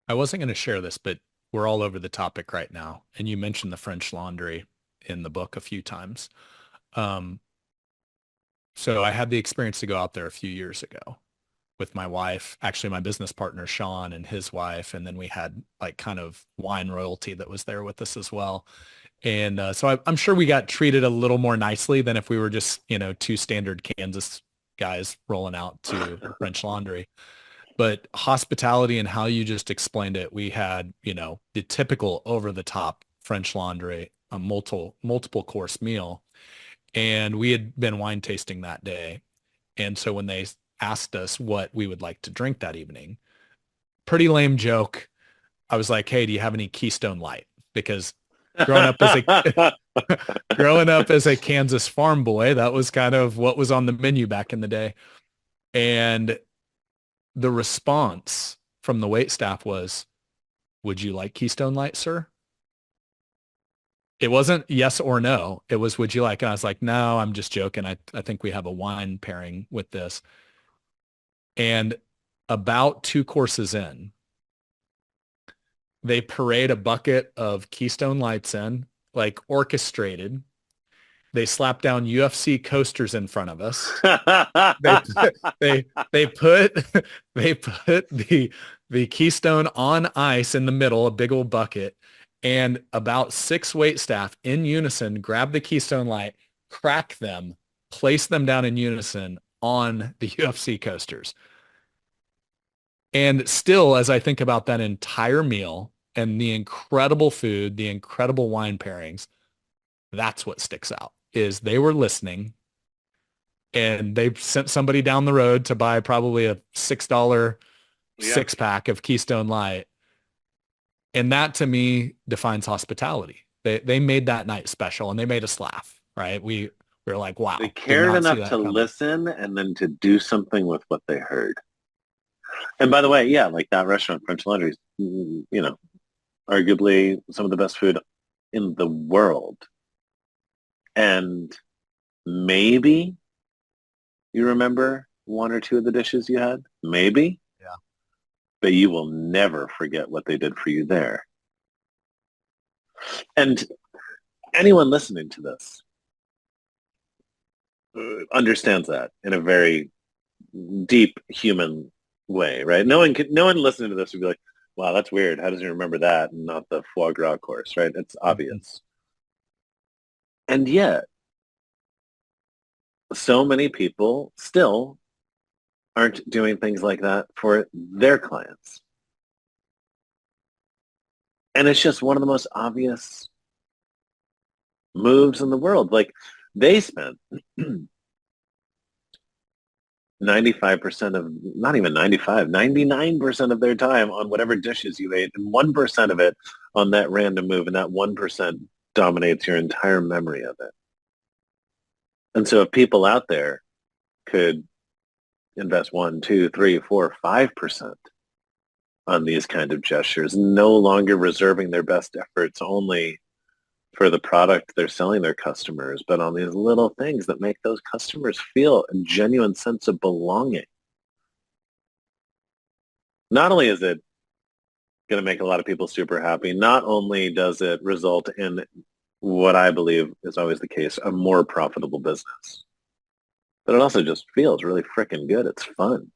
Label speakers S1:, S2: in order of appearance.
S1: I wasn't going to share this, but we're all over the topic right now. And you mentioned the French Laundry in the book a few times. Um, so I had the experience to go out there a few years ago with my wife, actually my business partner, Sean, and his wife. And then we had like kind of wine royalty that was there with us as well. And so I'm sure we got treated a little more nicely than if we were just, two standard Kansas guys rolling out to French Laundry. But hospitality and how you just explained it, we had, the typical over the top French Laundry, a multiple course meal. And we had been wine tasting that day. And so when they asked us what we would like to drink that evening, pretty lame joke. I was like, "Hey, do you have any Keystone Light?" Because growing up as a growing up as a Kansas farm boy, that was kind of what was on the menu back in the day. And the response from the wait staff was, "Would you like Keystone Light, sir?" It wasn't yes or no. It was, "Would you like?" And I was like, "No, I'm just joking. I think we have a wine pairing with this." And about two courses in, they parade a bucket of Keystone Lights in, like orchestrated. They slap down UFC coasters in front of us. They they put they put the Keystone on ice in the middle, a big old bucket, and about six wait staff in unison grab the Keystone Light, crack them, place them down in unison on the UFC coasters. And still, as I think about that entire meal and the incredible food, the incredible wine pairings, that's what sticks out is they were listening and they sent somebody down the road to buy probably a $6
S2: Yeah.
S1: six pack of Keystone Light. And that to me defines hospitality. They made that night special and they made us laugh, right? We were like,
S2: They
S1: wow, did
S2: cared
S1: not see
S2: enough to
S1: that coming.
S2: listen and then to do something with what they heard. And by the way, yeah, like that restaurant, French Laundry, arguably some of the best food in the world. And maybe you remember one or two of the dishes you had, maybe,
S1: Yeah.
S2: but you will never forget what they did for you there. And anyone listening to this understands that in a very deep human way, right? No one listening to this would be like, wow, that's weird. How does he remember that and not the foie gras course, right? It's
S1: Mhm.
S2: obvious. And yet, so many people still aren't doing things like that for their clients. And it's just one of the most obvious moves in the world. Like they spent 95% of, not even 95, 99% of their time on whatever dishes you ate and 1% of it on that random move. And that 1% dominates your entire memory of it. And so if people out there could invest 1, 2, 3, 4, 5% on these kind of gestures, no longer reserving their best efforts only for the product they're selling their customers, but on these little things that make those customers feel a genuine sense of belonging. Not only is it going to make a lot of people super happy, not only does it result in what I believe is always the case, a more profitable business, but it also just feels really freaking good. It's fun.